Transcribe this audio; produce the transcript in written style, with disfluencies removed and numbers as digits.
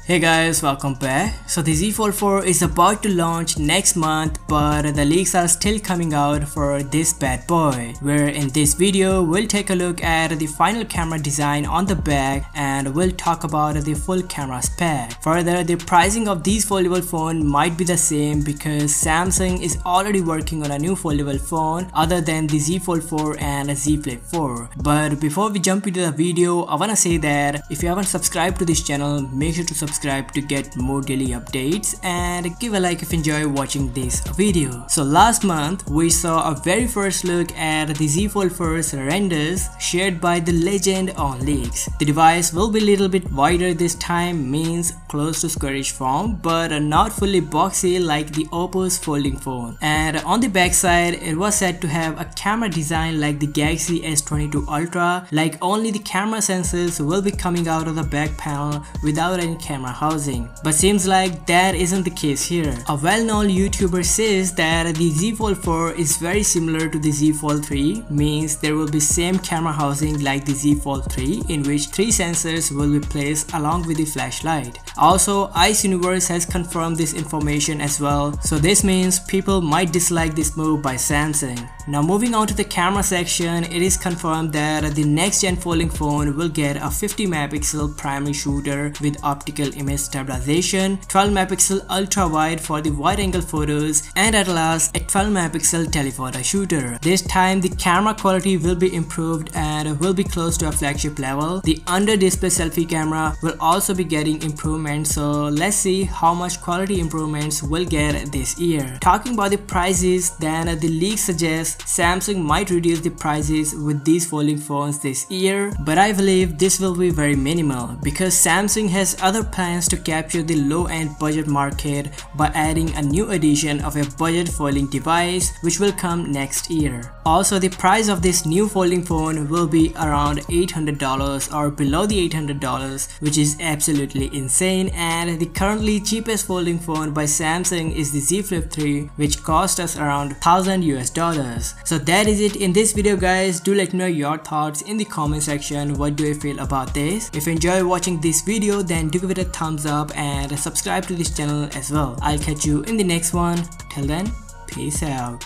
Hey guys, welcome back. So the Z Fold 4 is about to launch next month, but the leaks are still coming out for this bad boy, where in this video we'll take a look at the final camera design on the back and we'll talk about the full camera spec. Further, the pricing of these foldable phone might be the same because Samsung is already working on a new foldable phone other than the Z Fold 4 and Z Flip 4. But before we jump into the video, I wanna say that if you haven't subscribed to this channel, make sure to subscribe to get more daily updates and give a like if you enjoy watching this video. So last month we saw a very first look at the Z Fold 4's renders shared by the legend on leaks. The device will be a little bit wider this time, means close to squarish form, but not fully boxy like the Oppo's folding phone. And on the back side, it was said to have a camera design like the Galaxy S22 Ultra, like only the camera sensors will be coming out of the back panel without any camera housing. But seems like that isn't the case here. A well-known YouTuber says that the Z Fold 4 is very similar to the Z Fold 3, means there will be same camera housing like the Z Fold 3, in which 3 sensors will be placed along with the flashlight. Also, Ice Universe has confirmed this information as well, so this means people might dislike this move by Samsung. Now moving on to the camera section, it is confirmed that the next gen folding phone will get a 50 megapixel primary shooter with optical image stabilization, 12 megapixel ultra wide for the wide angle photos, and at last a 12 megapixel telephoto shooter. This time the camera quality will be improved and will be close to a flagship level. The under display selfie camera will also be getting improvements, so let's see how much quality improvements we'll get this year. Talking about the prices, then the leak suggests Samsung might reduce the prices with these folding phones this year, but I believe this will be very minimal because Samsung has other plans to capture the low-end budget market by adding a new edition of a budget folding device which will come next year. Also, the price of this new folding phone will be around $800 or below the $800, which is absolutely insane, and the currently cheapest folding phone by Samsung is the Z Flip 3, which cost us around $1,000 US. So that is it in this video guys. Do let me know your thoughts in the comment section. What do you feel about this? If you enjoy watching this video, then do give it a thumbs up and subscribe to this channel as well. I'll catch you in the next one. Till then, peace out.